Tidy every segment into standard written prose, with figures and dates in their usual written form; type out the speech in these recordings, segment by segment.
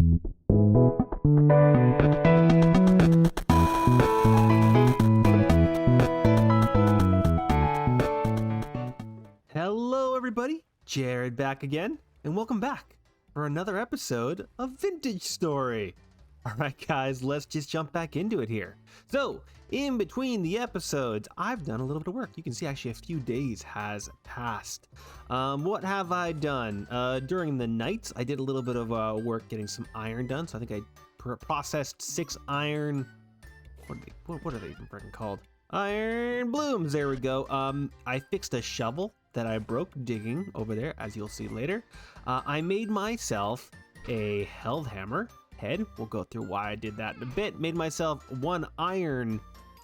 Hello everybody, Jared back again, and welcome back for another episode of Vintage Story. Alright guys, let's just jump back into it here. So, in between the episodes, I've done a little bit of work. You can see actually a few days has passed. What have I done? During the nights, I did a little bit of work getting some iron done. So I think I processed 6 iron... What are they even freaking called? Iron blooms, there we go. I fixed a shovel that I broke digging over there, as you'll see later. I made myself a helve hammer head. We'll go through why I did that in a bit. Made myself 1 iron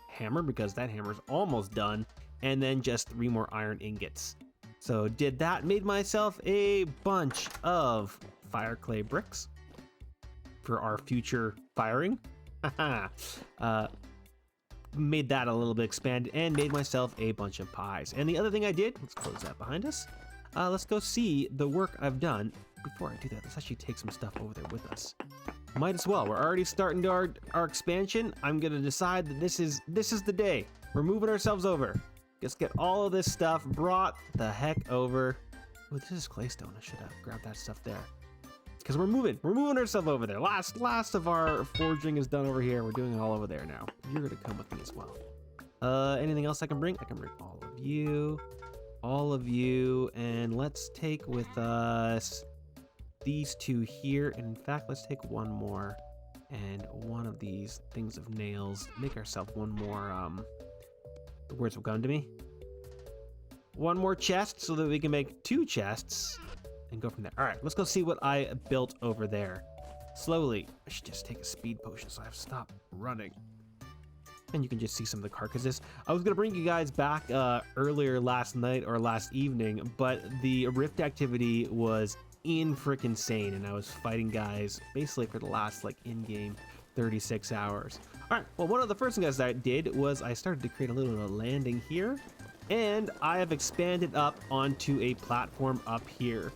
hammer because that hammer's almost done, and then just 3 more iron ingots. So did that, made myself a bunch of fire clay bricks for our future firing. Made that a little bit expanded and made myself a bunch of pies. And the other thing I did, let's close that behind us. Let's go see the work I've done. Before I do that, let's actually take some stuff over there with us. Might as well. We're already starting to our expansion. I'm gonna decide that this is the day. We're moving ourselves over. Let's get all of this stuff brought the heck over. Oh, this is claystone. I should have grabbed that stuff there. Because we're moving ourselves over there. Last of our forging is done over here. We're doing it all over there now. You're gonna come with me as well. Anything else I can bring? I can bring all of you, and let's take with us these 2 here. And in fact, let's take 1 more and 1 of these things of nails. Make ourselves 1 more. The words will come to me. 1 more chest so that we can make 2 chests. And go from there. All right, let's go see what I built over there. Slowly. I should just take a speed potion so I have to stop running. And you can just see some of the carcasses. I was gonna bring you guys back earlier last night or last evening, but the rift activity was freaking insane, and I was fighting guys basically for the last in-game 36 hours. All right, well, one of the first things I did was I started to create a little bit of landing here, and I have expanded up onto a platform up here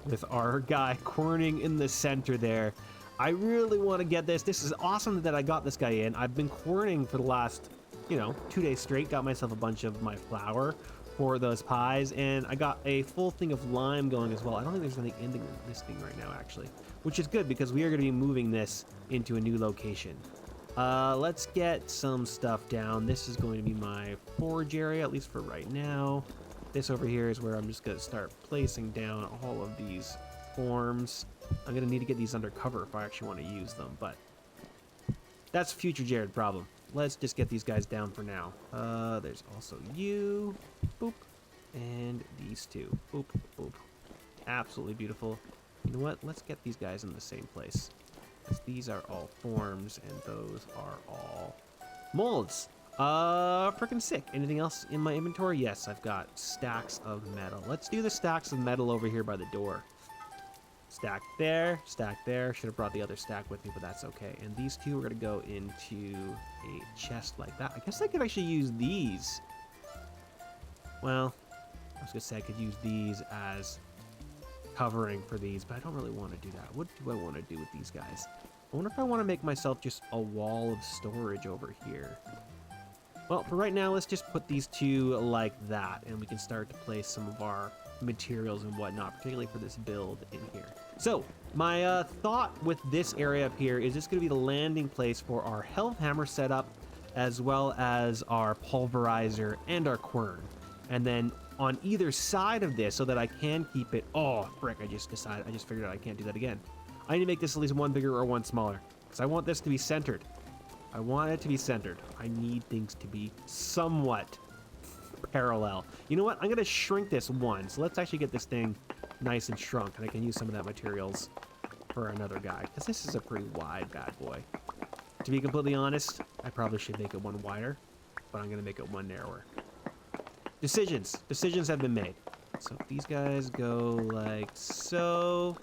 with our guy cornering in the center there. I really want to get this. This is awesome that I got this guy in. I've been corning for the last, 2 days straight. Got myself a bunch of my flour for those pies, and I got a full thing of lime going as well. I don't think there's anything in this thing right now, actually, which is good because we are going to be moving this into a new location. Let's get some stuff down. This is going to be my forge area, at least for right now. This over here is where I'm just going to start placing down all of these forms. I'm going to need to get these under cover if I actually want to use them, but that's a future Jared problem. Let's just get these guys down for now. There's also you, boop, and these 2, boop, boop. Absolutely beautiful. You know what? Let's get these guys in the same place, because these are all forms and those are all molds. Freaking sick. Anything else in my inventory? Yes, I've got stacks of metal. Let's do the stacks of metal over here by the door. Stack there, stack there. Should have brought the other stack with me, but that's okay. And these 2 are going to go into a chest like that. I guess I could actually use these. Well, I was going to say I could use these as covering for these, but I don't really want to do that. What do I want to do with these guys? I wonder if I want to make myself just a wall of storage over here. Well, for right now, let's just put these 2 like that, and we can start to place some of our materials and whatnot, particularly for this build in here. So, my thought with this area up here is it's going to be the landing place for our helve hammer setup, as well as our pulverizer and our quern. And then on either side of this, so that I can keep it... Oh, frick, I just figured out I can't do that again. I need to make this at least 1 bigger or 1 smaller, because I want this to be centered. I want it to be centered. I need things to be somewhat parallel. You know what? I'm going to shrink this 1. So let's actually get this thing nice and shrunk, and I can use some of that materials for another guy, because this is a pretty wide bad boy. To be completely honest, I probably should make it 1 wider, but I'm going to make it 1 narrower. Decisions have been made. So if these guys go like so,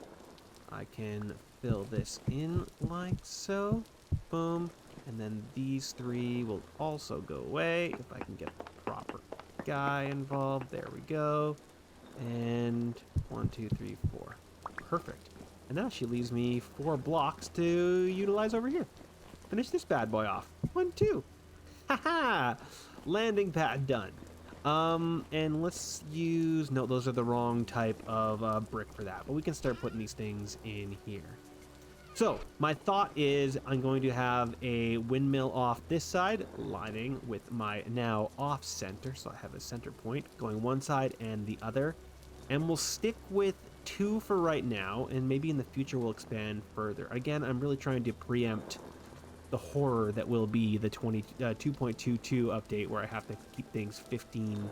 I can fill this in like so. Boom. And then these 3 will also go away if I can get the proper guy involved. There we go. And 1, 2, 3, 4. Perfect. And that actually leaves me 4 blocks to utilize over here. Finish this bad boy off. 1, 2. Haha! Landing pad done. And let's use... No, those are the wrong type of brick for that. But we can start putting these things in here. So, my thought is I'm going to have a windmill off this side, lining with my now off center. So I have a center point going one side and the other. And we'll stick with 2 for right now, and maybe in the future we'll expand further. Again, I'm really trying to preempt the horror that will be the 2.22 update, where I have to keep things 15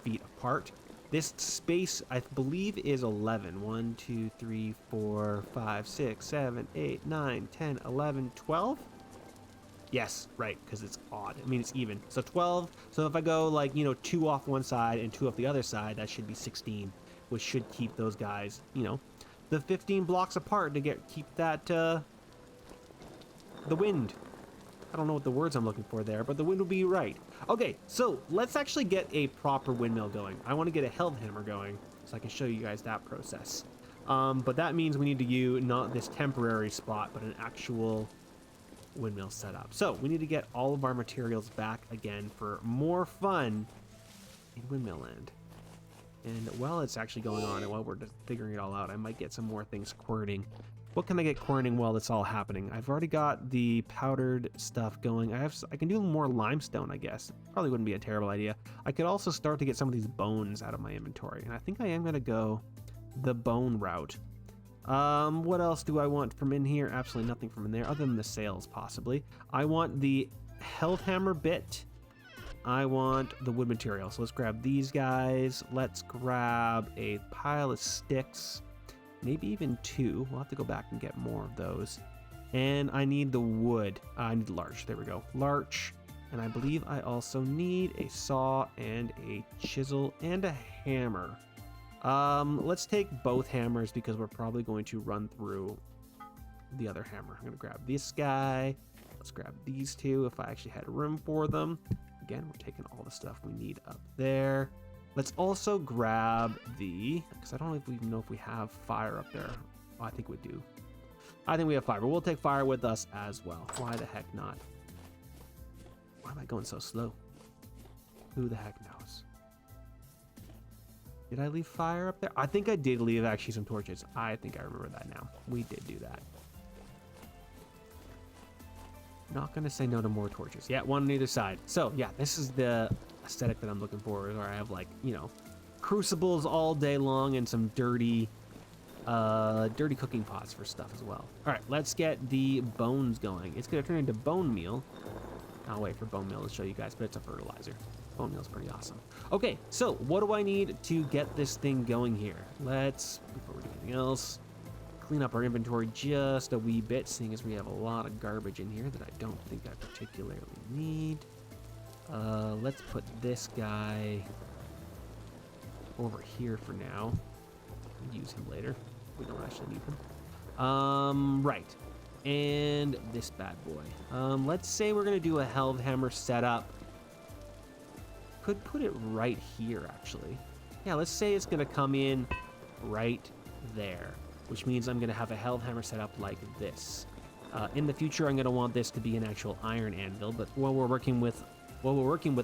feet apart. This space, I believe, is 11. 1, 2, 3, 4, 5, 6, 7, 8, 9, 10, 11, 12? Yes, right, because it's odd. I mean, it's even. So 12. So if I go, like, 2 off one side and 2 off the other side, that should be 16, which should keep those guys, the 15 blocks apart to keep that, the wind. I don't know what the words I'm looking for there, but the wind will be right. Okay, so let's actually get a proper windmill going. I want to get a helve hammer going so I can show you guys that process. But that means we need to use not this temporary spot, but an actual windmill setup. So we need to get all of our materials back again for more fun in windmill land. And while it's actually going on and while we're just figuring it all out, I might get some more things quirting. What can I get quirting while it's all happening? I've already got the powdered stuff going. I can do more limestone, I guess. Probably wouldn't be a terrible idea. I could also start to get some of these bones out of my inventory, and I think I am going to go the bone route. What else do I want from in here? Absolutely nothing from in there, other than the sails, possibly. I want the helve hammer bit. I want the wood material. So let's grab these guys. Let's grab a pile of sticks. Maybe even 2. We'll have to go back and get more of those. And I need the wood. I need larch. There we go. Larch. And I believe I also need a saw and a chisel and a hammer. Let's take both hammers because we're probably going to run through the other hammer. I'm going to grab this guy. Let's grab these 2 if I actually had room for them. Again, we're taking all the stuff we need up there. Let's also grab because I don't even know if we have fire up there. Oh, I think we do. I think we have fire, but we'll take fire with us as well. Why the heck not? Why am I going so slow? Who the heck knows? Did I leave fire up there? I think I did leave actually some torches. I think I remember that now. We did do that. Not gonna say no to more torches. Yeah, one on either side. So yeah, this is the aesthetic that I'm looking for, where I have like, crucibles all day long and some dirty cooking pots for stuff as well. All right, let's get the bones going. It's gonna turn into bone meal. I'll wait for bone meal to show you guys, but it's a fertilizer. Bone meal is pretty awesome. Okay, so what do I need to get this thing going here? Let's, before we do anything else, clean up our inventory just a wee bit, seeing as we have a lot of garbage in here that I don't think I particularly need. Let's put this guy over here for now. Use him later. We don't actually need him. Right. And this bad boy. Let's say we're gonna do a helve hammer setup. Could put it right here, actually. Yeah, let's say it's gonna come in right there, which means I'm gonna have a helve hammer set up like this. In the future, I'm gonna want this to be an actual iron anvil, but while we're working with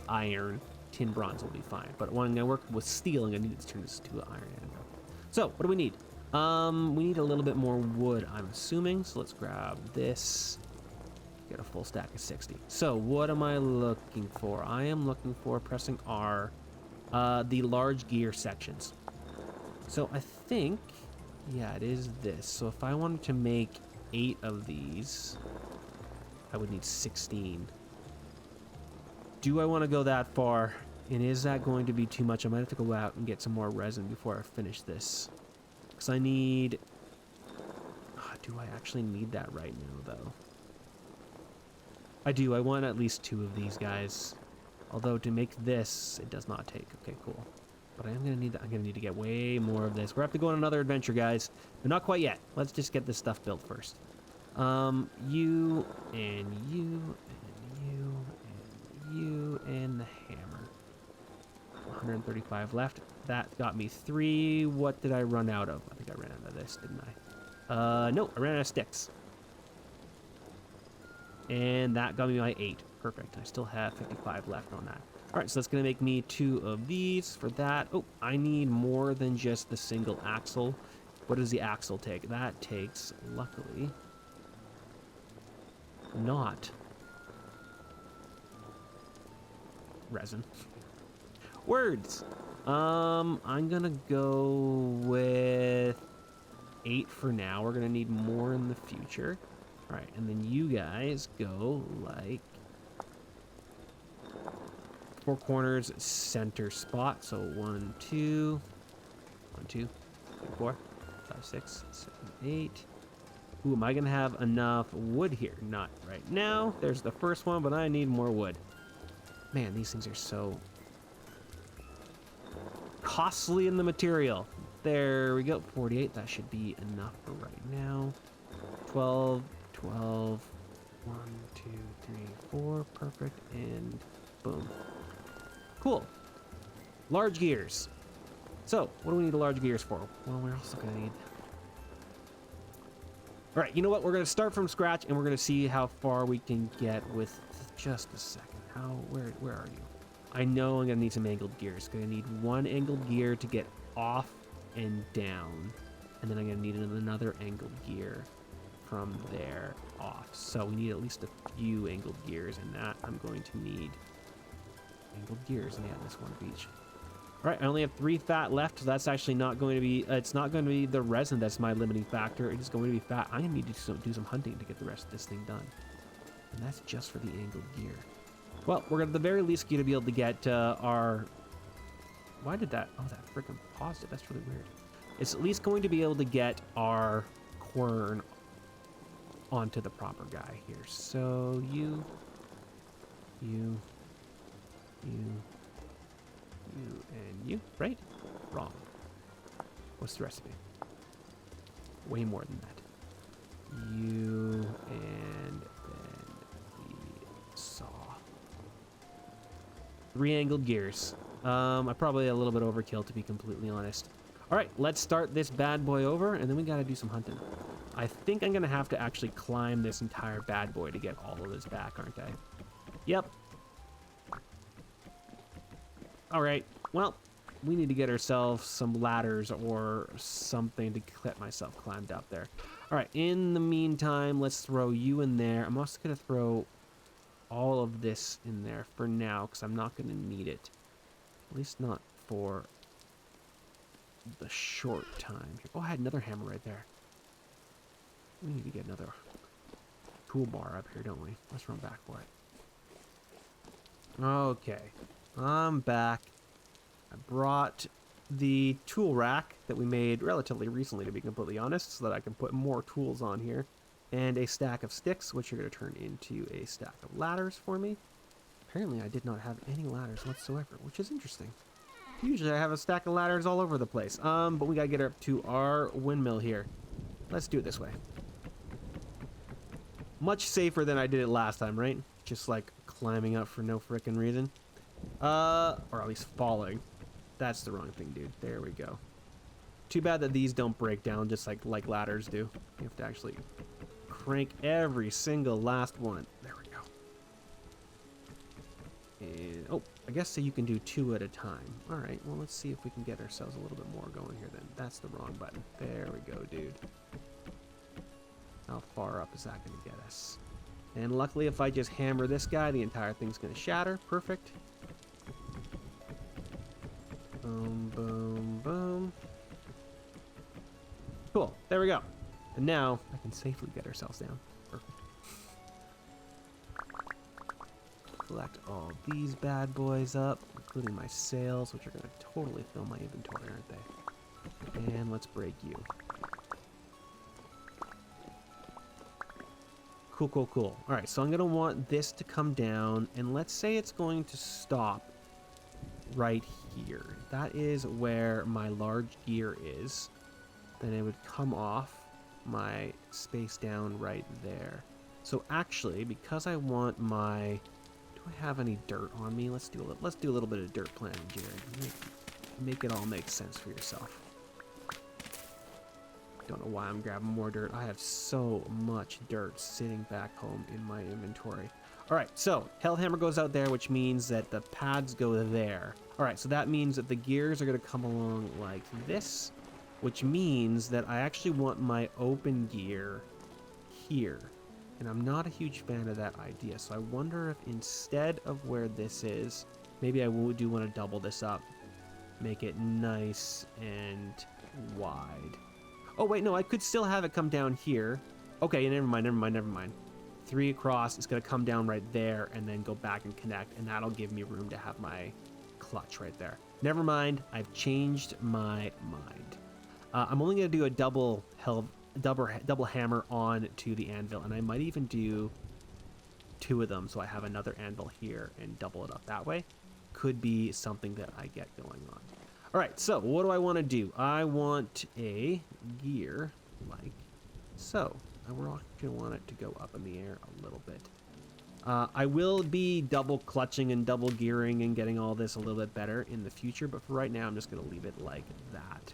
iron, tin bronze will be fine. But when I'm gonna work with steel, I'm gonna need to turn this to an iron anvil. So, what do we need? We need a little bit more wood, I'm assuming. So let's grab this. Get a full stack of 60. So what am I looking for? I am looking for, pressing R, the large gear sections. So I think, yeah, it is this. So if I wanted to make 8 of these, I would need 16. Do I want to go that far? And is that going to be too much? I might have to go out and get some more resin before I finish this. Because I need... do I actually need that right now, though? I do. I want at least 2 of these guys. Although to make this, it does not take. Okay, cool. But I am going to need that. I'm going to need to get way more of this. We're going to have to go on another adventure, guys. But not quite yet. Let's just get this stuff built first. You, and you, and you, and you, and the hammer. 135 left. That got me 3. What did I run out of? I think I ran out of this, didn't I? No, I ran out of sticks. And that got me my 8. Perfect. I still have 55 left on that. All right, so that's going to make me 2 of these for that. Oh, I need more than just the single axle. What does the axle take? That takes, luckily, not resin. Words. I'm going to go with 8 for now. We're going to need more in the future. All right, and then you guys go like 4 corners, center spot. So 1, 2, 1, 2, 3, 4, 5, 6, 7, 8. Ooh, am I gonna have enough wood here? Not right now. There's the first one, but I need more wood. Man, these things are so costly in the material. There we go. 48. That should be enough for right now. 12. 12, 1, 2, 3, 4, perfect, and boom. Cool. Large gears. So, what do we need large gears for? Well, we're also gonna need... All right, you know what? We're gonna start from scratch, and we're gonna see how far we can get with just a second. Where are you? I know I'm gonna need some angled gears. Gonna need 1 angled gear to get off and down, and then I'm gonna need another angled gear from there off. So we need at least a few angled gears, and that I'm going to need angled gears, and yeah, this one of each. All right, I only have 3 fat left, so that's actually not going to be, it's not going to be the resin that's my limiting factor. It's going to be fat. I'm going to need to do some hunting to get the rest of this thing done. And that's just for the angled gear. Well, we're at the very least going to be able to get our... Why did that... Oh, that freaking paused it. That's really weird. It's at least going to be able to get our quern onto the proper guy here. So you, and you, right? Wrong. What's the recipe? Way more than that. You and then the saw. 3 angled gears. I probably a little bit overkill, to be completely honest. All right, let's start this bad boy over, and then we gotta do some hunting. I think I'm gonna have to actually climb this entire bad boy to get all of this back, aren't I? Yep. All right, well, we need to get ourselves some ladders or something to get myself climbed up there. All right, in the meantime, let's throw you in there. I'm also gonna throw all of this in there for now, because I'm not gonna need it. At least not for the short time. Oh, I had another hammer right there. We need to get another toolbar up here, don't we? Let's run back for it. Okay, I'm back. I brought the tool rack that we made relatively recently, to be completely honest, so that I can put more tools on here, and a stack of sticks, which are going to turn into a stack of ladders for me. Apparently, I did not have any ladders whatsoever, which is interesting. Usually, I have a stack of ladders all over the place. But we got to get up to our windmill here. Let's do it this way. Much safer than I did it last time, right? Just like climbing up for no frickin' reason. Or at least falling. That's the wrong thing, dude. There we go. Too bad that these don't break down just like ladders do. You have to actually crank every single last one. There we go. And, oh, I guess so you can do 2 at a time. All right, well, let's see if we can get ourselves a little bit more going here then. That's the wrong button. There we go, dude. How far up is that going to get us? And luckily, if I just hammer this guy, the entire thing's going to shatter. Perfect. Boom, boom, boom. Cool. There we go. And now I can safely get ourselves down. Perfect. Collect all these bad boys up, including my sails, which are going to totally fill my inventory, aren't they? And let's break you. Cool, cool, cool. All right, so I'm going to want this to come down, and let's say it's going to stop right here. That is where my large gear is. Then it would come off my space down right there. So actually, because I want my... Do I have any dirt on me? Let's do a little bit of dirt planting, Jared. Make it all make sense for yourself. Don't know why I'm grabbing more dirt. I have so much dirt sitting back home in my inventory. All right, so Hellhammer goes out there, which means that the pads go there. All right, so that means that the gears are gonna come along like this, which means that I actually want my open gear here. And I'm not a huge fan of that idea. So I wonder if instead of where this is, maybe I do want to double this up, make it nice and wide. Oh wait, no, I could still have it come down here. Okay, never mind. 3 across, it's gonna come down right there and then go back and connect, and that'll give me room to have my clutch right there. Never mind, I've changed my mind. I'm only gonna do a double hammer on to the anvil, and I might even do 2 of them so I have another anvil here and double it up that way. Could be something that I get going on. All right, so what do I want to do? I want a gear like so. We're going to want it to go up in the air a little bit. I will be double clutching and double gearing and getting all this a little bit better in the future, but for right now I'm just going to leave it like that.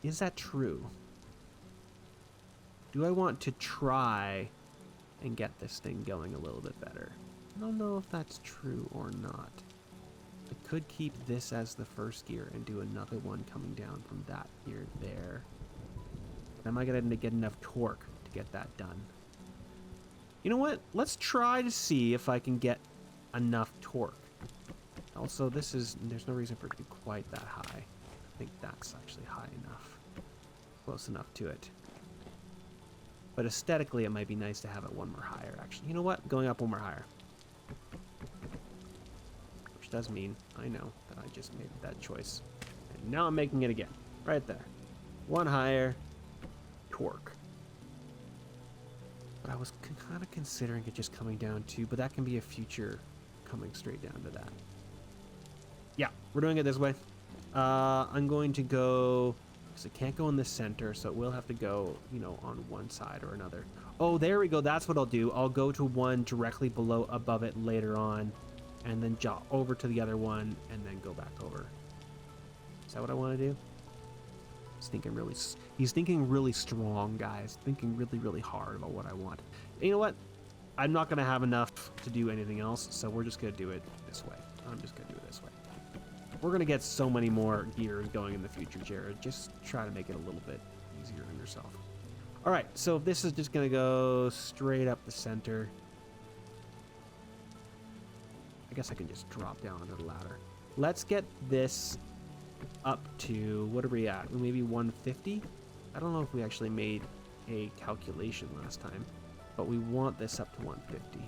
Is that true? Do I want to try and get this thing going a little bit better? I don't know if that's true or not. I could keep this as the first gear and do another one coming down from that gear there. Am I going to get enough torque to get that done? You know what? Let's try to see if I can get enough torque. Also, there's no reason for it to be quite that high. I think that's actually high enough. Close enough to it. But aesthetically, it might be nice to have it one more higher, actually. You know what? Going up one more higher. Which does mean I know that I just made that choice. And now I'm making it again. Right there. One higher. Torque. But I was kind of considering it just coming down to, but that can be a future coming straight down to that. Yeah, we're doing it this way. I'm going to go, because it can't go in the center, so it will have to go, you know, on one side or another. Oh, there we go. That's what I'll do. I'll go to one directly above it later on, and then jump over to the other one, and then go back over. Is that what I want to do? He's thinking really strong, guys. Thinking really, really hard about what I want. And you know what? I'm not going to have enough to do anything else, so we're just going to do it this way. I'm just going to do it this way. We're going to get so many more gears going in the future, Jared. Just try to make it a little bit easier on yourself. All right, so this is just going to go straight up the center. I guess I can just drop down under the ladder. Let's get this up to, what are we at? Maybe 150? I don't know if we actually made a calculation last time, but we want this up to 150.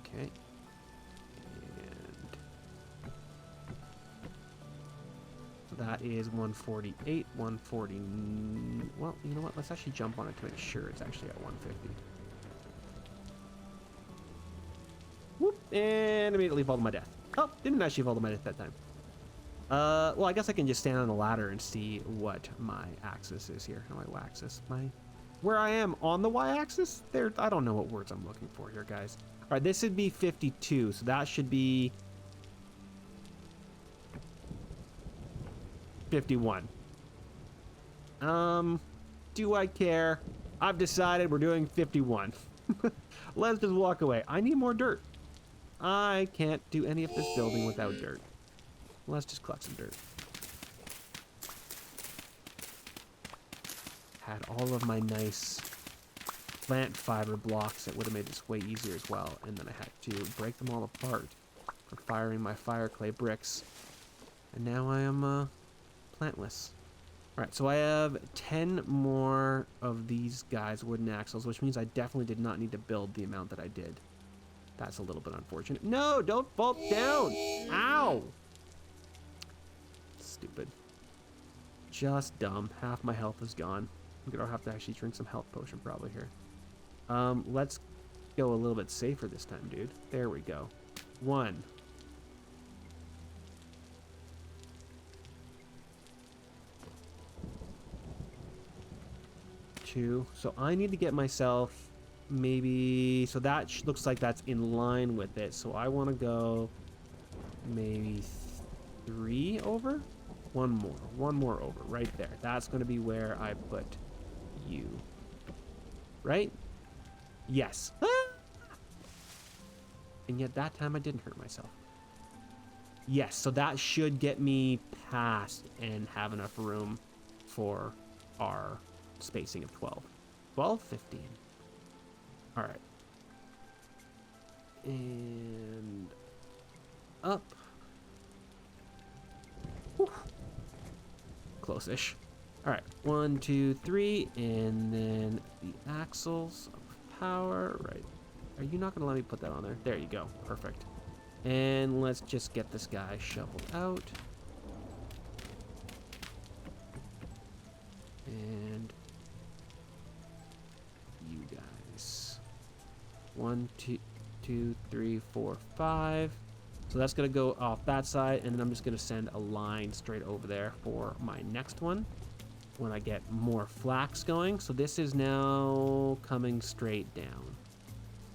Okay. And so that is 148, 140. Well, you know what? Let's actually jump on it to make sure it's actually at 150. Whoop, and immediately fall to my death. Oh, didn't actually fall to my death that time. Well, I guess I can just stand on the ladder and see what my axis is here. My y-axis, where I am on the y-axis? There, I don't know what words I'm looking for here, guys. All right, this would be 52, so that should be 51. Do I care? I've decided we're doing 51. Let's just walk away. I need more dirt. I can't do any of this building without dirt. Let's just collect some dirt. Had all of my nice plant fiber blocks that would have made this way easier as well, and then I had to break them all apart for firing my fire clay bricks. And now I am plantless. Alright, so I have 10 more of these guys, wooden axles, which means I definitely did not need to build the amount that I did. That's a little bit unfortunate. No, don't fall down! Ow! Stupid. Just dumb. Half my health is gone. I'm gonna have to actually drink some health potion probably here. Let's go a little bit safer this time, dude. There we go. 1. 2. So I need to get myself maybe, so that looks like that's in line with it. So I want to go maybe 3 over. One more over right there. That's going to be where I put you. Right? Yes. Ah! And yet that time I didn't hurt myself. Yes, so that should get me past and have enough room for our spacing of 12. 12, 15. All right. And up. Whew. Close-ish. All right, 1, 2, 3, and then the axles of power, right. Are you not gonna let me put that on there? There you go, perfect. And let's just get this guy shoveled out. And you guys. 1, 2, 3, 4, 5. So that's gonna go off that side, and then I'm just gonna send a line straight over there for my next one when I get more flax going. So this is now coming straight down.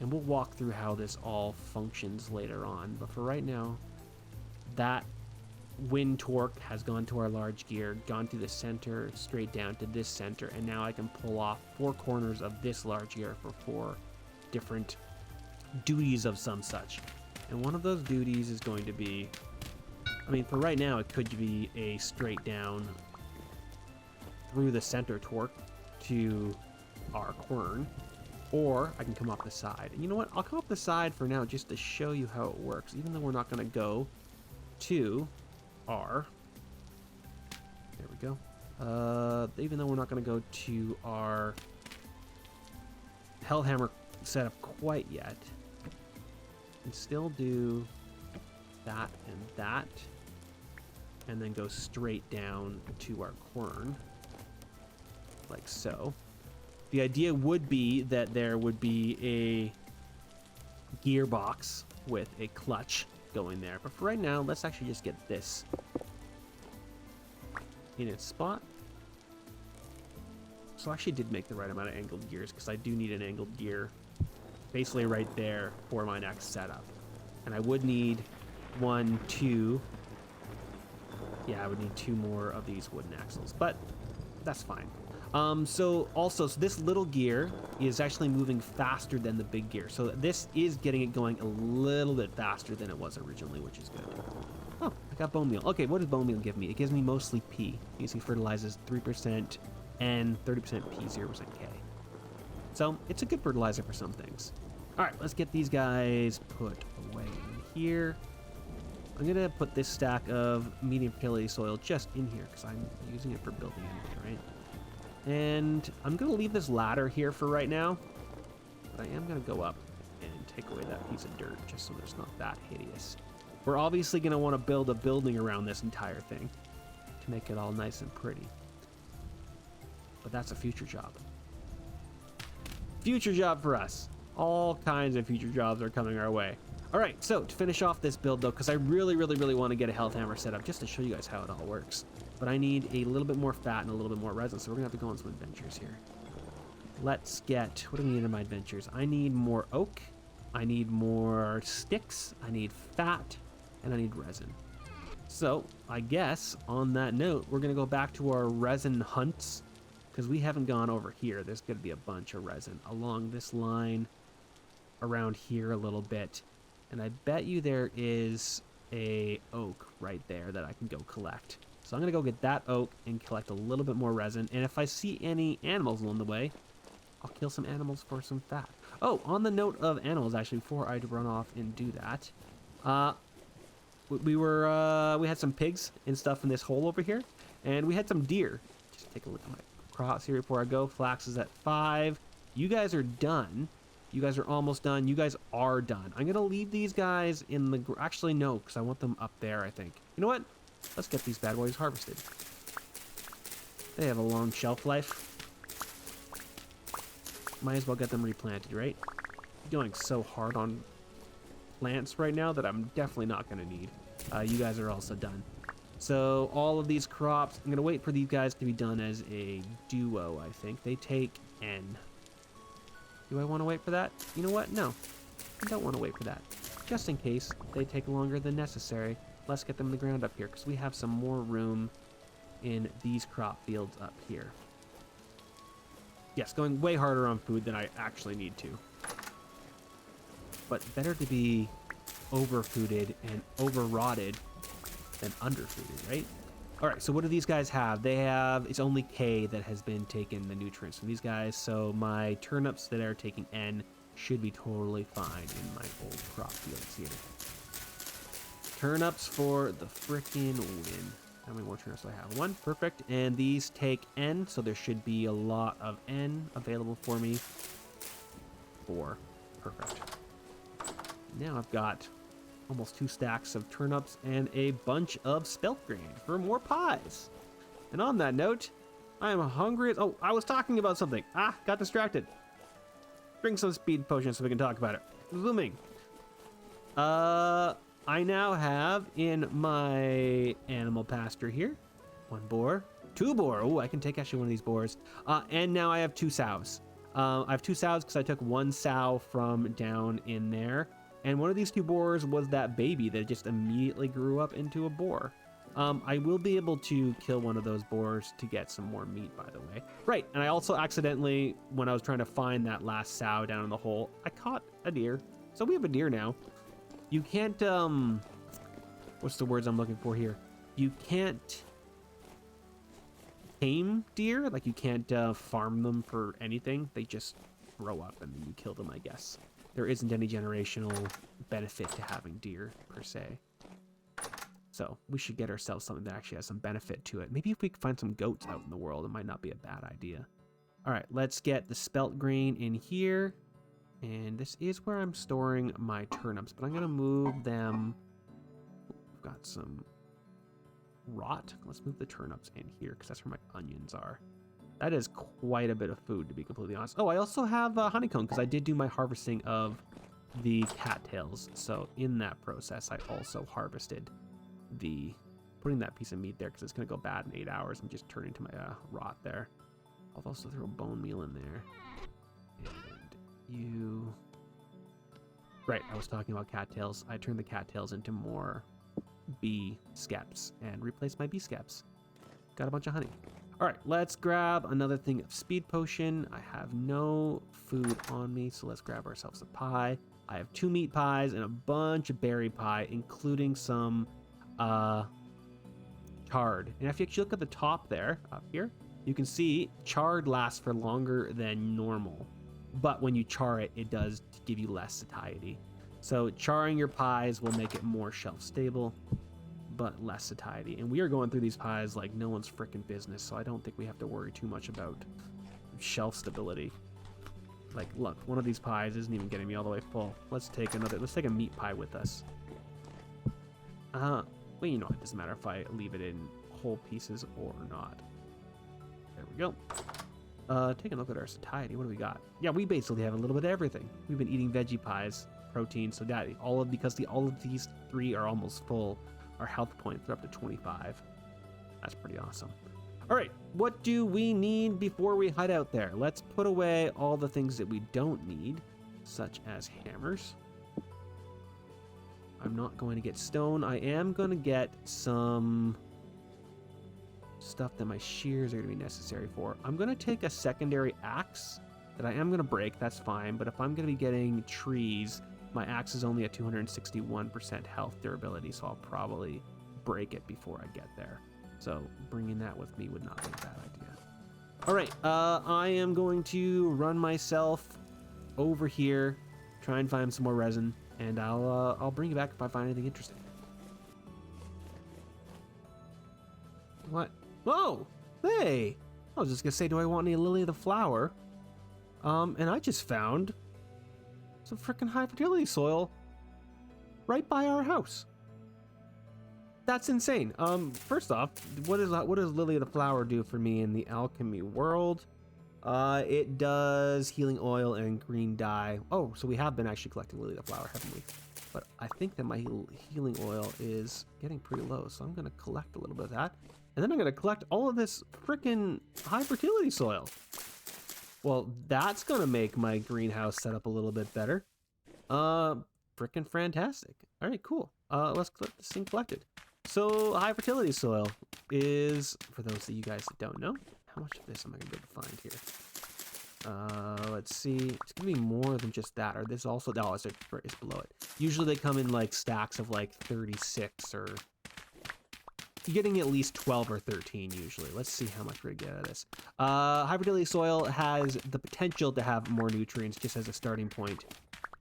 And we'll walk through how this all functions later on. But for right now, that wind torque has gone to our large gear, gone through the center, straight down to this center, and now I can pull off 4 corners of this large gear for 4 different duties of some such. And one of those duties is going to be, I mean, for right now, it could be a straight down through the center torque to our quern, or I can come off the side. And you know what? I'll come off the side for now just to show you how it works, even though we're not going to go to our, there we go. Even though we're not going to go to our Hellhammer setup quite yet, and still do that, and then go straight down to our quern, like so. The idea would be that there would be a gearbox with a clutch going there, but for right now, let's actually just get this in its spot. So I actually did make the right amount of angled gears, because I do need an angled gear basically right there for my next setup. And I would need 1, 2. Yeah, I would need 2 more of these wooden axles, but that's fine. So this little gear is actually moving faster than the big gear. So this is getting it going a little bit faster than it was originally, which is good. Oh, I got bone meal. Okay, what does bone meal give me? It gives me mostly P. You see, fertilizes 3% and 30% P, 0% K. So it's a good fertilizer for some things. All right, let's get these guys put away in here. I'm gonna put this stack of medium fertility soil just in here because I'm using it for building anyway, right? And I'm gonna leave this ladder here for right now, but I am gonna go up and take away that piece of dirt just so it's not that hideous. We're obviously gonna want to build a building around this entire thing to make it all nice and pretty. But that's a future job. Future job for us. All kinds of future jobs are coming our way. All right, so to finish off this build though, because I really want to get a health hammer set up just to show you guys how it all works. But I need a little bit more fat and a little bit more resin, so we're gonna have to go on some adventures here. Let's get, what do we need in my adventures? I need more oak, I need more sticks, I need fat, and I need resin. So I guess on that note, we're gonna go back to our resin hunts, because we haven't gone over here. There's gonna be a bunch of resin along this line, around here a little bit. And I bet you there is a oak right there that I can go collect. So I'm gonna go get that oak and collect a little bit more resin. And if I see any animals along the way, I'll kill some animals for some fat. Oh, on the note of animals, actually, before I run off and do that, we had some pigs and stuff in this hole over here, and we had some deer. Just take a look at my crops here before I go. Flax is at 5. You guys are done. You guys are almost done. You guys are done. I'm gonna leave these guys in the, actually no, because I want them up there, I think. You know what? Let's get these bad boys harvested. They have a long shelf life. Might as well get them replanted, right? I'm going so hard on plants right now that I'm definitely not gonna need. You guys are also done. So all of these crops, I'm gonna wait for these guys to be done as a duo, I think. They take N. Do I want to wait for that? You know what? No. I don't want to wait for that. just in case they take longer than necessary, let's get them in the ground up here, because we have some more room in these crop fields up here. Yes, going way harder on food than I actually need to. But better to be overfooded and overrotted than underfooded, right? All right, so what do these guys have? They have, it's only K that has been taken the nutrients from these guys, so my turnips that are taking N should be totally fine in my old crop fields here. Turnips for the frickin' win. How many more turnips do I have? 1, perfect. And these take N, so there should be a lot of N available for me. 4, perfect. Now I've got almost 2 stacks of turnips and a bunch of spelt grain for more pies. And on that note, I am hungry as... Oh, I was talking about something. Ah, got distracted. Drink some speed potions so we can talk about it. Zooming. I now have in my animal pasture here 1 boar, 2 boar. Oh, I can take actually one of these boars. And now I have 2 sows. I have 2 sows because I took 1 sow from down in there. And one of these 2 boars was that baby that just immediately grew up into a boar. I will be able to kill one of those boars to get some more meat, by the way. Right, and I also accidentally, when I was trying to find that last sow down in the hole, I caught a deer. So we have a deer now. You can't, what's the words I'm looking for here? You can't tame deer, like you can't farm them for anything. They just grow up and then you kill them, I guess. There isn't any generational benefit to having deer, per se. So we should get ourselves something that actually has some benefit to it. Maybe if we can find some goats out in the world, it might not be a bad idea. All right, let's get the spelt grain in here. And this is where I'm storing my turnips, but I'm going to move them. We've got some rot. Let's move the turnips in here because that's where my onions are. That is quite a bit of food, to be completely honest. Oh, I also have honeycomb because I did do my harvesting of the cattails. So in that process, I also harvested putting that piece of meat there because it's going to go bad in 8 hours and just turn into my rot there. I'll also throw bone meal in there. And right, I was talking about cattails. I turned the cattails into more bee skeps and replaced my bee skeps. Got a bunch of honey. All right, let's grab another thing of speed potion. I have no food on me, so let's grab ourselves a pie. I have 2 meat pies and a bunch of berry pie, including some chard. And if you actually look at the top there, up here, you can see chard lasts for longer than normal. But when you char it, it does give you less satiety. So charring your pies will make it more shelf stable, but less satiety. And we are going through these pies like no one's freaking business, so I don't think we have to worry too much about shelf stability. Like, look, one of these pies isn't even getting me all the way full. Let's take a meat pie with us. Well, you know, it doesn't matter if I leave it in whole pieces or not. There we go. Take a look at our satiety. What do we got? Yeah, we basically have a little bit of everything. We've been eating veggie pies, protein, so that all of these 3 are almost full. Our health points are up to 25. That's pretty awesome. All right, what do we need before we head out there? Let's put away all the things that we don't need, such as hammers. I'm not going to get stone. I am going to get some stuff that my shears are going to be necessary for. I'm going to take a secondary axe that I am going to break. That's fine. But if I'm going to be getting trees, my axe is only at 261% health durability, so I'll probably break it before I get there. So bringing that with me would not be a bad idea. All right, I am going to run myself over here, try and find some more resin, and I'll bring you back if I find anything interesting. What? Whoa! Hey! I was just gonna say, do I want any lily of the flower? And I just found some freaking high fertility soil right by our house. That's insane. First off, what does lily of the flower do for me in the alchemy world? It does healing oil and green dye. Oh, so we have been actually collecting lily of the flower, haven't we? But I think that my healing oil is getting pretty low, so I'm gonna collect a little bit of that. And then I'm gonna collect all of this freaking high fertility soil. Well, that's gonna make my greenhouse set up a little bit better. Freaking fantastic. All right, cool. Let's get this thing collected. So high fertility soil is, for those of you guys that don't know, how much of this am I gonna be able to find here? Let's see. It's gonna be more than just that. Or this also, oh, it's below it. Usually they come in like stacks of like 36 or you're getting at least 12 or 13 usually. Let's see how much we're gonna get out of this. High fertility soil has the potential to have more nutrients just as a starting point.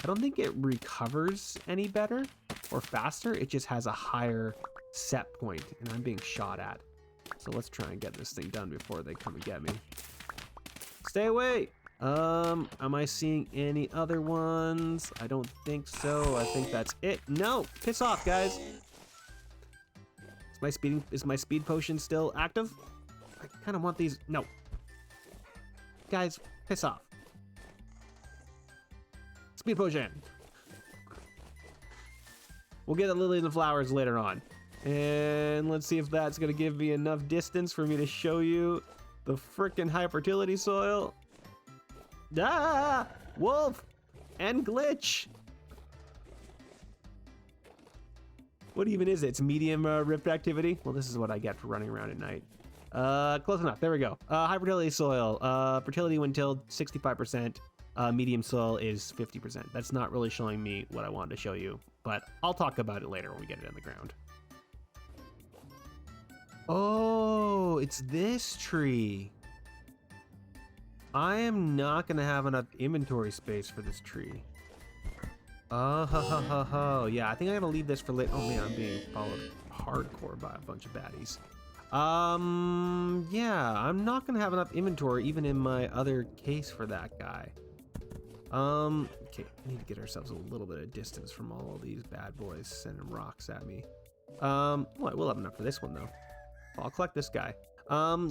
I don't think it recovers any better or faster. It just has a higher set point, and I'm being shot at. So let's try and get this thing done before they come and get me. Stay away. Am I seeing any other ones? I don't think so. I think that's it. No, piss off, guys. Is my speed potion still active? I kind of want these. No. Guys, piss off. Speed potion. We'll get a lily in the flowers later on. And let's see if that's gonna give me enough distance for me to show you the frickin' high fertility soil. Ah! Wolf! And glitch! What even is it? It's medium rift activity? Well, this is what I get for running around at night. Close enough. There we go. High fertility soil. Fertility when tilled, 65%. Medium soil is 50%. That's not really showing me what I wanted to show you, but I'll talk about it later when we get it in the ground. Oh, it's this tree. I am not gonna have enough inventory space for this tree. Oh, yeah, I think I gotta leave this for later. Oh man, I'm being followed hardcore by a bunch of baddies. Yeah, I'm not gonna have enough inventory even in my other case for that guy. Okay, we need to get ourselves a little bit of distance from all of these bad boys sending rocks at me. Well, I will have enough for this one though. I'll collect this guy.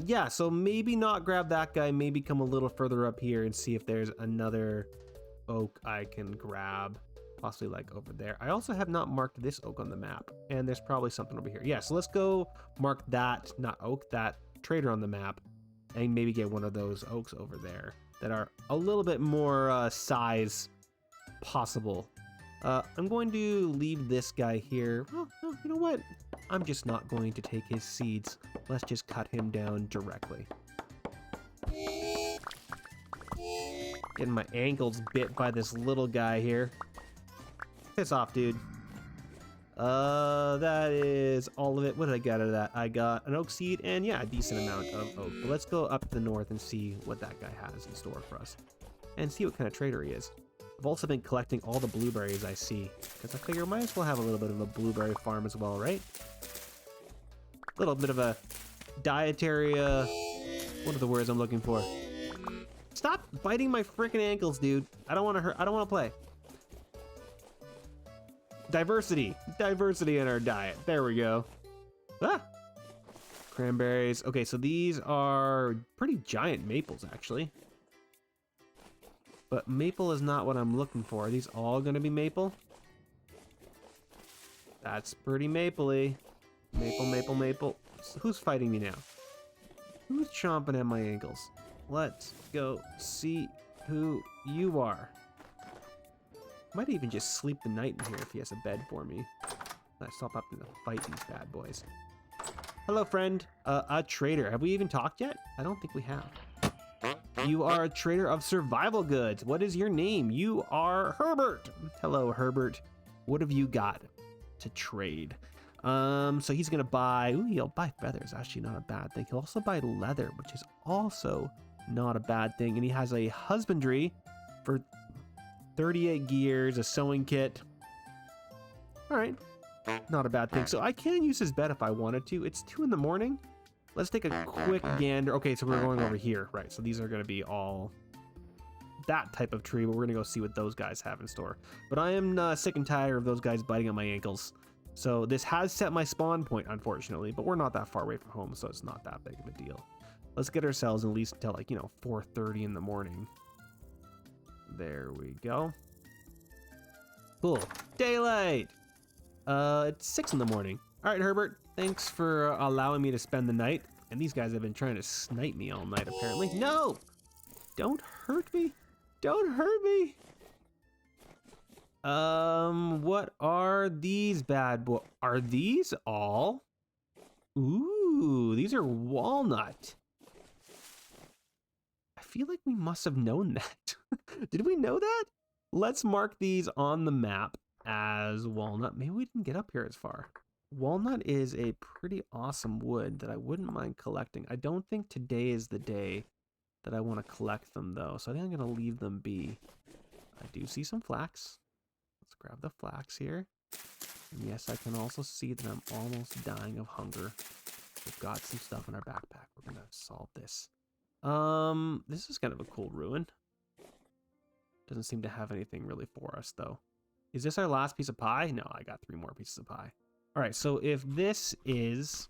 Yeah, so maybe not grab that guy, maybe come a little further up here and see if there's another oak I can grab, possibly like over there. I also have not marked this oak on the map, and there's probably something over here. Yeah, so let's go mark that, not oak, that trader on the map, and maybe get one of those oaks over there that are a little bit more size possible. I'm going to leave this guy here. Well, no, you know what? I'm just not going to take his seeds. Let's just cut him down directly. Getting my ankles bit by this little guy here. Piss off, dude. That is all of it. What did I get out of that? I got an oak seed and yeah, a decent amount of oak. But let's go up to the north and see what that guy has in store for us. And see what kind of trader he is. I've also been collecting all the blueberries I see, because I figure I might as well have a little bit of a blueberry farm as well, right? A little bit of a dietary, what are the words I'm looking for? Stop biting my freaking ankles, dude. I don't want to hurt, I don't want to play. Diversity in our diet. There we go. Ah! Cranberries. Okay, so these are pretty giant maples, actually. But maple is not what I'm looking for. Are these all gonna be maple? That's pretty mapley. Maple, maple, maple. Who's fighting me now? Who's chomping at my ankles? Let's go see who you are. Might even just sleep the night in here if he has a bed for me. Let's stop up and fight these bad boys. Hello, friend. A trader. Have we even talked yet? I don't think we have. You are a trader of survival goods. What is your name? You are Herbert. Hello, Herbert. What have you got to trade? So he's gonna buy, ooh, he'll buy feathers. Actually not a bad thing. He'll also buy leather, which is also not a bad thing. And he has a husbandry for 38 gears, a sewing kit. All right, not a bad thing. So I can use his bed if I wanted to. It's 2 in the morning. Let's take a quick gander. Okay, so we're going over here, right? So these are gonna be all that type of tree, but we're gonna go see what those guys have in store. But I am sick and tired of those guys biting at my ankles. So this has set my spawn point, unfortunately, but we're not that far away from home, so it's not that big of a deal. Let's get ourselves at least until like, 4:30 in the morning. There we go. Cool. Daylight! It's 6 in the morning. All right, Herbert, thanks for allowing me to spend the night. And these guys have been trying to snipe me all night, apparently. No! Don't hurt me! Don't hurt me! What are these bad boy? Are these all? Ooh, these are walnut. I feel like we must have known that. Did we know that? Let's mark these on the map as walnut. Maybe we didn't get up here as far. Walnut is a pretty awesome wood that I wouldn't mind collecting. I don't think today is the day that I want to collect them though, so I think I'm going to leave them be. I do see some flax. Let's grab the flax here. And yes, I can also see that I'm almost dying of hunger. We've got some stuff in our backpack. We're going to solve this. This is kind of a cool ruin. Doesn't seem to have anything really for us though. Is this our last piece of pie? No, I got 3 more pieces of pie. All right, so if this is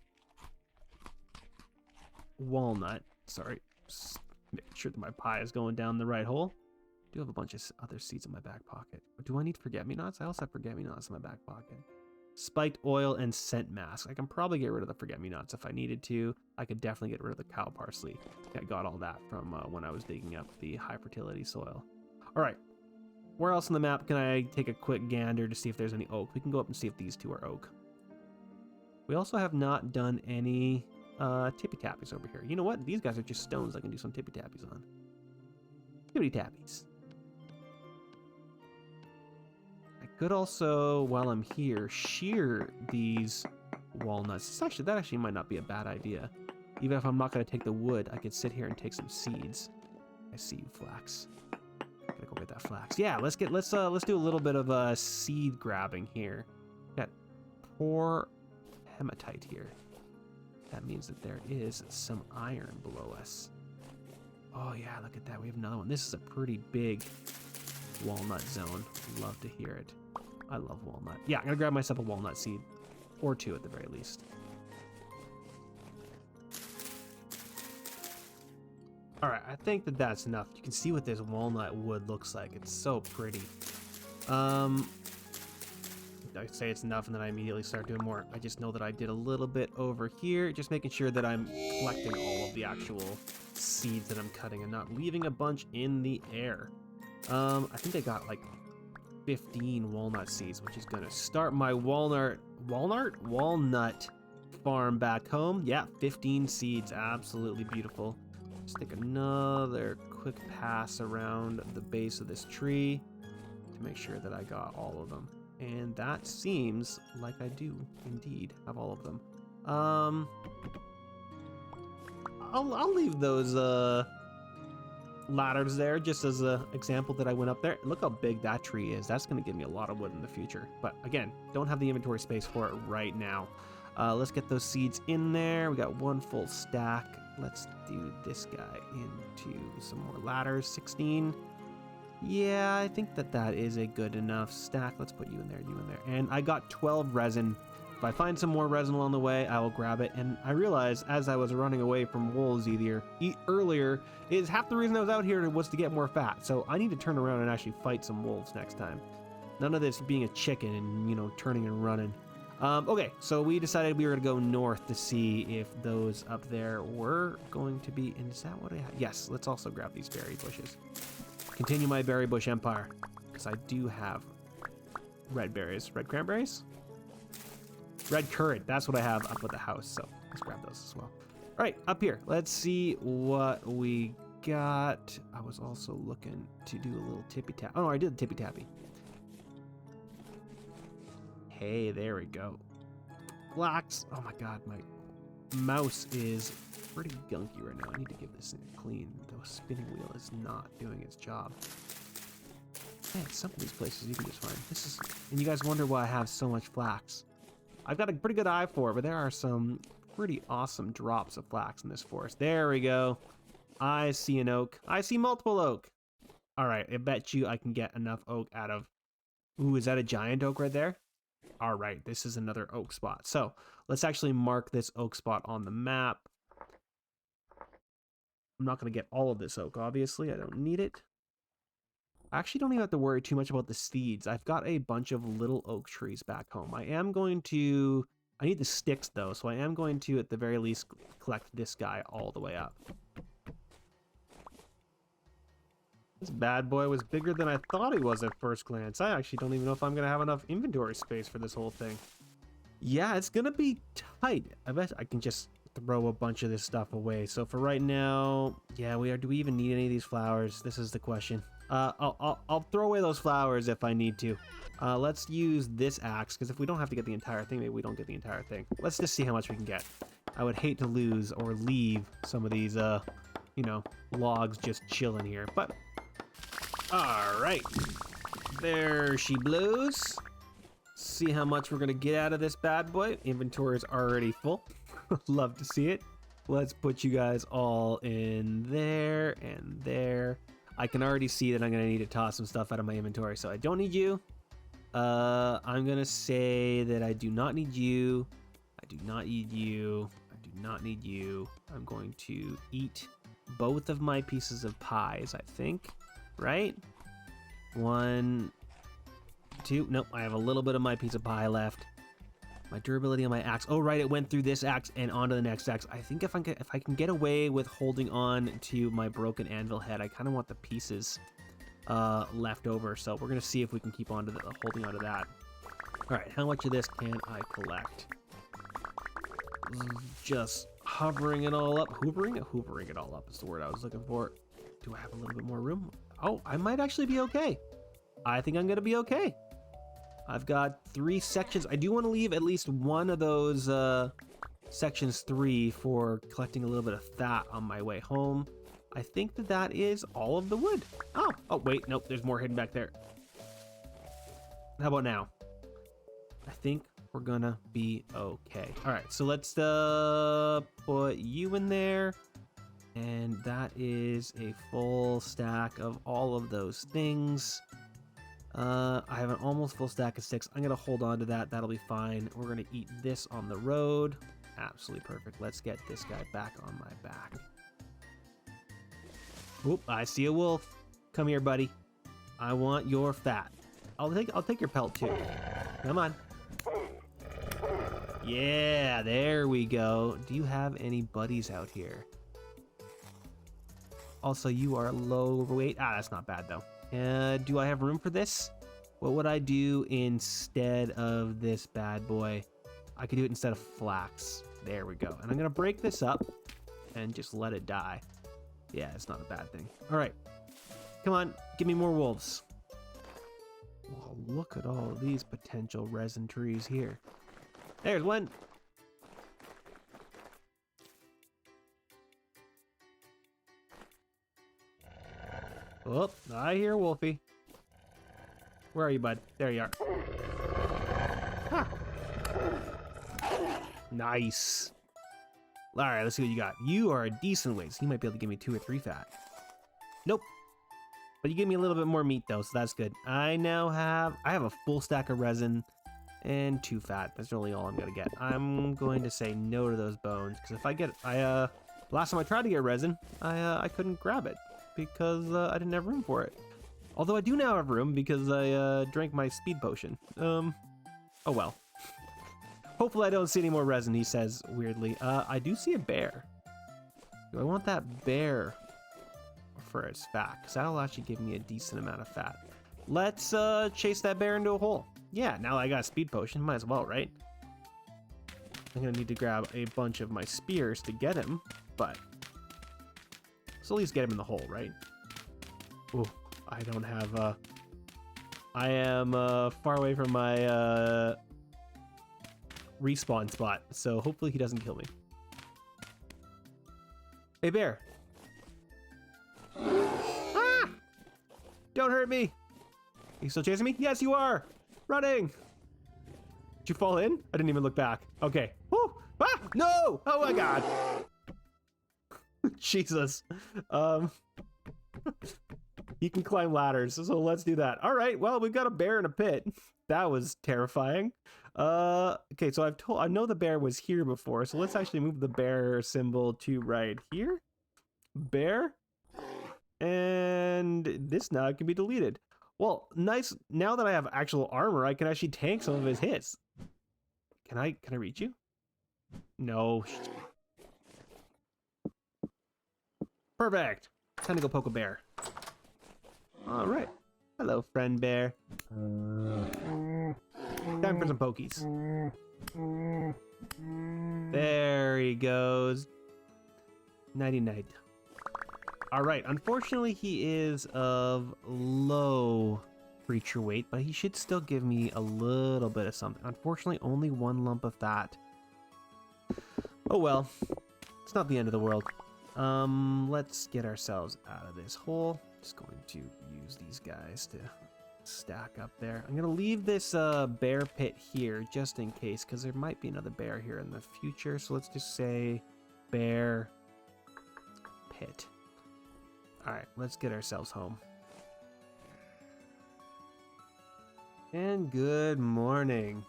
walnut, sorry, just making sure that my pie is going down the right hole. I do have a bunch of other seeds in my back pocket. But do I need forget-me-nots? I also have forget-me-nots in my back pocket. Spiked oil and scent mask. I can probably get rid of the forget-me-nots if I needed to. I could definitely get rid of the cow parsley. I got all that from when I was digging up the high fertility soil. All right, where else on the map can I take a quick gander to see if there's any oak? We can go up and see if these 2 are oak. We also have not done any tippy-tappies over here. You know what? These guys are just stones I can do some tippy-tappies on. Tippy-tappies. I could also, while I'm here, shear these walnuts. That actually might not be a bad idea. Even if I'm not going to take the wood, I could sit here and take some seeds. I see you, flax. Gotta go get that flax. Yeah, let's do a little bit of seed grabbing here. Got poor hematite here. That means that there is some iron below us. Oh yeah, look at that. We have another one. This is a pretty big walnut zone. Love to hear it. I love walnut. Yeah, I'm gonna grab myself a walnut seed. Or 2 at the very least. All right, I think that that's enough. You can see what this walnut wood looks like. It's so pretty. I say it's enough and then I immediately start doing more. I just know that I did a little bit over here, just making sure that I'm collecting all of the actual seeds that I'm cutting and not leaving a bunch in the air. I think I got like 15 walnut seeds, which is gonna start my walnut farm back home. Yeah, 15 seeds, absolutely beautiful. Just take another quick pass around the base of this tree to make sure that I got all of them. And that seems like I do indeed have all of them. I'll leave those ladders there just as an example that I went up there. Look how big that tree is. That's going to give me a lot of wood in the future. But again, don't have the inventory space for it right now. Let's get those seeds in there. We got 1 full stack. Let's do this guy into some more ladders. 16. Yeah, I think that is a good enough stack. Let's put you in there, you in there. And I got 12 resin. If I find some more resin along the way, I will grab it. And I realized as I was running away from wolves earlier, is half the reason I was out here was to get more fat. So I need to turn around and actually fight some wolves next time. None of this being a chicken and, you know, turning and running. Okay, so we decided we were going to go north to see if those up there were going to be. And is that what I have? Yes, let's also grab these berry bushes. Continue my berry bush empire, because I do have red berries. Red cranberries? Red currant, that's what I have up at the house, so let's grab those as well. All right, up here, let's see what we got. I was also looking to do a little tippy-tap. Oh, no, I did the tippy-tappy. Hey, there we go. Flax. Oh my god, my mouse is pretty gunky right now. I need to give this thing a clean. The spinning wheel is not doing its job. Man, some of these places you can just find. This is, and you guys wonder why I have so much flax. I've got a pretty good eye for it, but there are some pretty awesome drops of flax in this forest. There we go. I see an oak. I see multiple oak. All right, I bet you I can get enough oak out of... Ooh, is that a giant oak right there? All right, this is another oak spot. So let's actually mark this oak spot on the map. I'm not going to get all of this oak, obviously. I don't need it. I actually don't even have to worry too much about the seeds. I've got a bunch of little oak trees back home. I need the sticks though, so I am going to, at the very least, collect this guy all the way up. This bad boy was bigger than I thought he was at first glance. I actually don't even know if I'm gonna have enough inventory space for this whole thing. Yeah, it's gonna be tight. I bet I can just throw a bunch of this stuff away. So for right now, yeah, do we even need any of these flowers? This is the question. I'll throw away those flowers if I need to. Let's use this axe, because if we don't have to get the entire thing, maybe we don't get the entire thing. Let's just see how much we can get. I would hate to lose or leave some of these, you know, logs just chilling here, but all right, there she blows. See how much we're gonna get out of this bad boy. Inventory is already full. Love to see it. Let's put you guys all in there and there. I can already see that I'm gonna need to toss some stuff out of my inventory, so I don't need you. I'm gonna say that I do not need you. I do not need you. I do not need you. I'm going to eat both of my pieces of pies, I think, right? 1, 2, nope, I have a little bit of my piece of pie left. My durability on my axe. Oh, right, it went through this axe and onto the next axe. I think if I can get away with holding on to my broken anvil head, I kind of want the pieces left over. So we're gonna see if we can keep on to holding on to that. All right, how much of this can I collect? Just hovering it all up. Hoovering it all up is the word I was looking for. Do I have a little bit more room? Oh, I might actually be okay. I think I'm gonna be okay. I've got 3 sections. I do want to leave at least one of those sections 3 for collecting a little bit of fat on my way home. I think that is all of the wood. Oh wait, nope, there's more hidden back there. How about now? I think we're gonna be okay. All right, so let's put you in there. And that is a full stack of all of those things. I have an almost full stack of sticks. I'm gonna hold on to that. That'll be fine. We're gonna eat this on the road. Absolutely perfect. Let's get this guy back on my back. Oop, I see a wolf. Come here, buddy. I want your fat. I'll take your pelt too. Come on. Yeah, there we go. Do you have any buddies out here? Also, you are low overweight. That's not bad though. Do I have room for this? What would I do instead of this bad boy? I could do it instead of flax. There we go. And I'm gonna break this up and just let it die. Yeah, it's not a bad thing. All right, come on, give me more wolves. Well, look at all of these potential resin trees here. There's one. Oh, I hear Wolfie. Where are you, bud? There you are. Huh. Nice. All right, let's see what you got. You are a decent weight, so you might be able to give me 2 or 3 fat. Nope. But you give me a little bit more meat though, so that's good. I have a full stack of resin and 2 fat. That's really all I'm gonna get. I'm going to say no to those bones because if I get, last time I tried to get resin, I couldn't grab it because I didn't have room for it. Although I do now have room because I drank my speed potion. Oh well. Hopefully I don't see any more resin, he says weirdly. I do see a bear. Do I want that bear for its fat? Because that'll actually give me a decent amount of fat. Let's chase that bear into a hole. Yeah, now I got a speed potion, might as well, right? I'm gonna need to grab a bunch of my spears to get him, but let's at least get him in the hole, right? Ooh, I don't have, I am far away from my respawn spot, so hopefully he doesn't kill me. Hey, bear. Ah! Don't hurt me. Are you still chasing me? Yes, you are. Running. Did you fall in? I didn't even look back. Okay. Woo! Ah! No! Oh my god. Jesus. You can climb ladders, so let's do that. All right. Well, we've got a bear in a pit. That was terrifying. Okay, so I know the bear was here before, so let's actually move the bear symbol to right here. Bear. And this now can be deleted. Well, nice. Now that I have actual armor, I can actually tank some of his hits. Can I reach you? No. Perfect. Time to go poke a bear. All right. Hello, friend bear. Time for some pokies. There he goes. Nighty-night. All right. Unfortunately, he is of low creature weight, but he should still give me a little bit of something. Unfortunately, only one lump of fat. Oh well. It's not the end of the world. Let's get ourselves out of this hole. Just going to use these guys to stack up there. I'm gonna leave this bear pit here just in case, because there might be another bear here in the future. So let's just say bear pit. All right, let's get ourselves home. And good morning.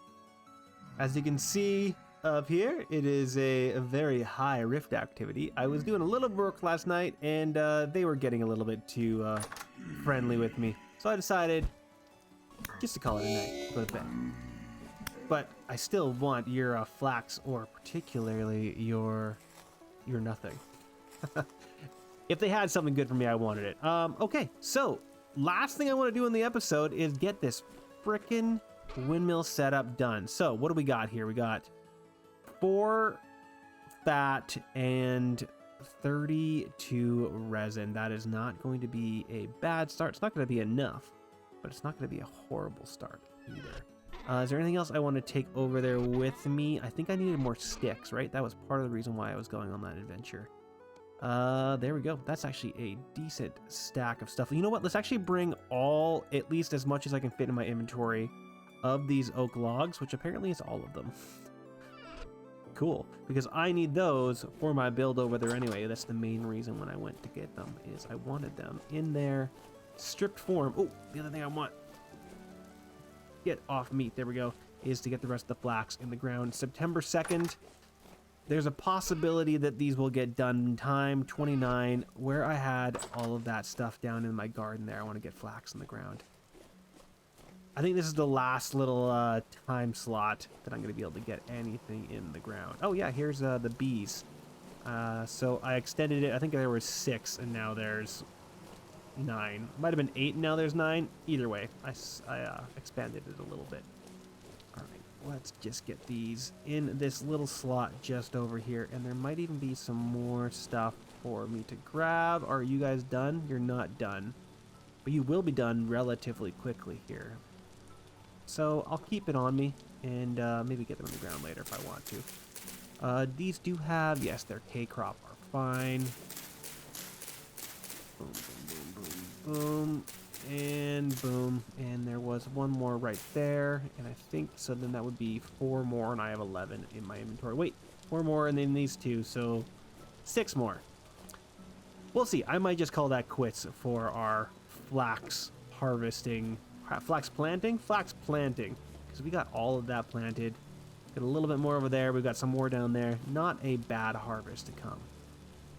As you can see up here, it is a very high rift activity. I was doing a little work last night, and they were getting a little bit too friendly with me. So I decided just to call it a night, go to bed. But I still want your flax, or particularly your nothing. If they had something good for me, I wanted it. Okay, so last thing I want to do in the episode is get this frickin' windmill setup done. So what do we got here? We got 4 fat and 32 resin. That is not going to be a bad start. It's not going to be enough, but it's not going to be a horrible start either. Is there anything else I want to take over there with me? I think I needed more sticks, right? That was part of the reason why I was going on that adventure. There we go. That's actually a decent stack of stuff. You know what? Let's actually bring at least as much as I can fit in my inventory of these oak logs, which apparently is all of them. Cool, because I need those for my build over there anyway. That's the main reason when I went to get them, is I wanted them in their stripped form. Oh, the other thing I want, get off meat, there we go, is to get the rest of the flax in the ground. September 2nd, there's a possibility that these will get done in time. 29, where I had all of that stuff down in my garden there, I want to get flax in the ground. I think this is the last little time slot that I'm going to be able to get anything in the ground. Oh yeah, here's the bees. So I extended it. I think there was 6 and now there's 9. Might have been 8 and now there's 9. Either way, I expanded it a little bit. All right, let's just get these in this little slot just over here. And there might even be some more stuff for me to grab. Are you guys done? You're not done. But you will be done relatively quickly here. So I'll keep it on me and maybe get them in the ground later if I want to. These do have, yes, their K-crop are fine. Boom, boom, boom, boom, boom, and boom. And there was one more right there. And I think, so then that would be 4 more, and I have 11 in my inventory. Wait, 4 more and then these 2, so 6 more. We'll see. I might just call that quits for our flax harvesting. Flax planting, because we got all of that planted. Got a little bit more over there. We've got some more down there. Not a bad harvest to come.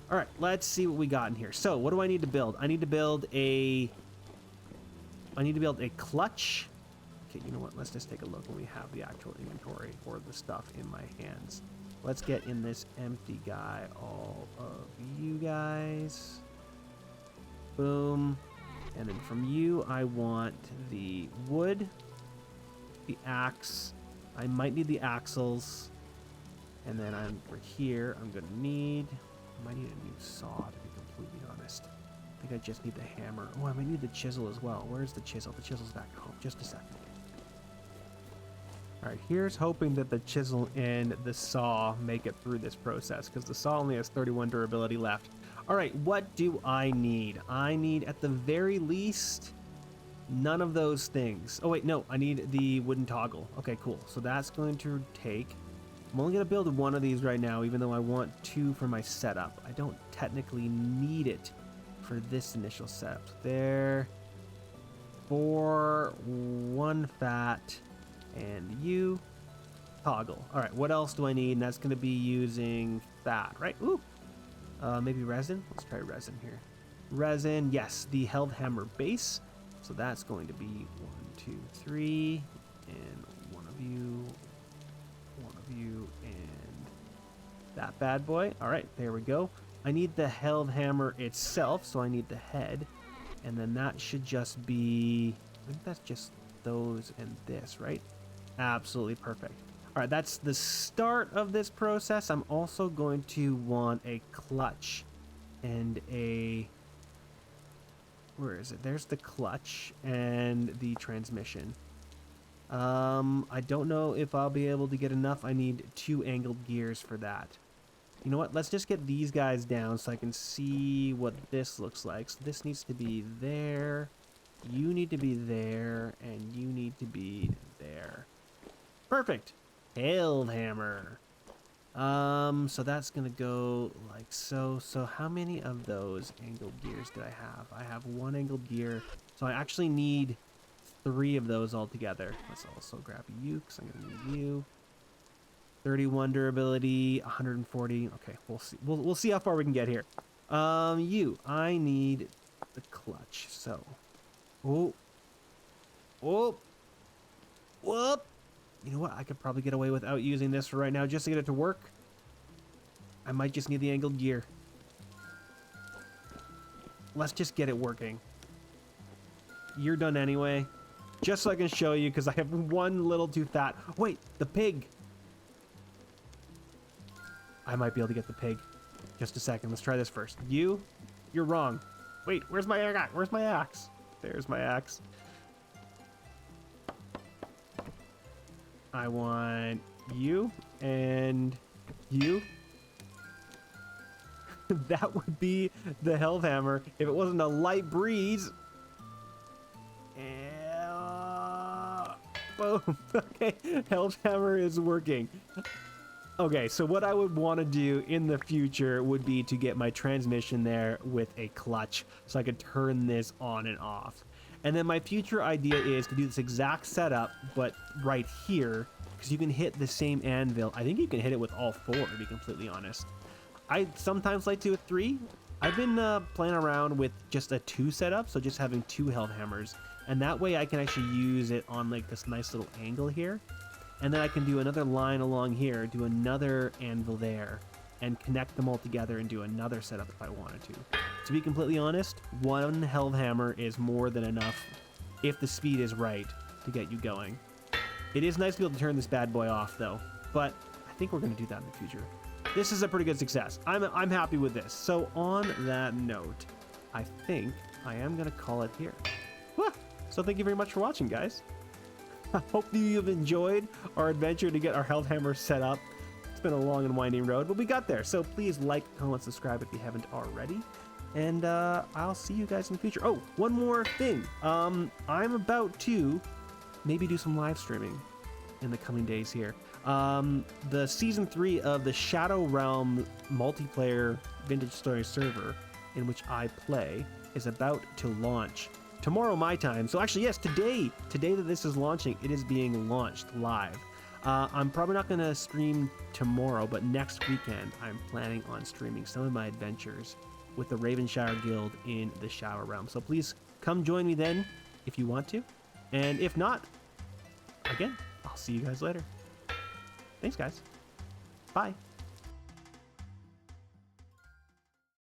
All right, let's see what we got in here. So what do I need to build? I need to build a clutch. Okay, you know what? Let's just take a look when we have the actual inventory or the stuff in my hands. Let's get in this empty guy. All of you guys. Boom. And then from you, I want the wood, the axe. I might need the axles. And then over here, I might need a new saw, to be completely honest. I think I just need the hammer. Oh, I might need the chisel as well. Where's the chisel? The chisel's back at home. Just a second. All right, here's hoping that the chisel and the saw make it through this process, because the saw only has 31 durability left. All right, what do I need? I need, at the very least, none of those things. Oh, wait, no, I need the wooden toggle. Okay, cool. So that's going to take... I'm only going to build 1 of these right now, even though I want 2 for my setup. I don't technically need it for this initial setup. There. 4, 1 fat, and you. Toggle. All right, what else do I need? And that's going to be using fat, right? Ooh. Maybe resin? Let's try resin here. Resin, yes, the helve hammer base. So that's going to be 1, 2, 3, and one of you, and that bad boy. All right, there we go. I need the helve hammer itself, so I need the head. And then that should just be, I think that's just those and this, right? Absolutely perfect. All right, that's the start of this process. I'm also going to want a clutch and a, where is it? There's the clutch and the transmission. I don't know if I'll be able to get enough. I need 2 angled gears for that. You know what? Let's just get these guys down so I can see what this looks like. So this needs to be there. You need to be there, and you need to be there. Perfect. Helve hammer. So that's gonna go like so. So how many of those angled gears did I have? I have 1 angled gear, so I actually need 3 of those altogether. Let's also grab you, because I'm gonna need you. 31 durability, 140. Okay, we'll see. We'll see how far we can get here. I need the clutch. So, whoop. You know what? I could probably get away without using this for right now just to get it to work. I might just need the angled gear. Let's just get it working. You're done anyway. Just so I can show you, because I have one little too fat. Wait, the pig. I might be able to get the pig. Just a second. Let's try this first. You're wrong. Wait, where's my axe? Where's my axe? There's my axe. I want you and you. That would be the helve hammer if it wasn't a light breeze. Boom. Okay, helve hammer is working. Okay, so what I would want to do in the future would be to get my transmission there with a clutch so I could turn this on and off. And then my future idea is to do this exact setup, but right here, because you can hit the same anvil. I think you can hit it with all 4, to be completely honest. I sometimes like to do a 3. I've been playing around with just a 2 setup, so just having 2 helve hammers. And that way I can actually use it on like this nice little angle here. And then I can do another line along here, do another anvil there, and connect them all together and do another setup if I wanted to. To be completely honest, 1 helve hammer is more than enough if the speed is right to get you going. It is nice to be able to turn this bad boy off though, but I think we're going to do that in the future. This is a pretty good success. I'm happy with this. So on that note, I think I am going to call it here. So thank you very much for watching, guys. I hope you have enjoyed our adventure to get our helve hammer set up. It's been a long and winding road, but we got there. So please like, comment, subscribe if you haven't already. And I'll see you guys in the future. Oh, one more thing. I'm about to maybe do some live streaming in the coming days here. The season 3 of the Shadow Realm multiplayer vintage story server in which I play is about to launch tomorrow my time. So actually, yes, today that this is launching, it is being launched live. I'm probably not going to stream tomorrow, but next weekend I'm planning on streaming some of my adventures with the Ravenshire Guild in the Shadow Realm. So please come join me then if you want to. And if not, again, I'll see you guys later. Thanks, guys. Bye.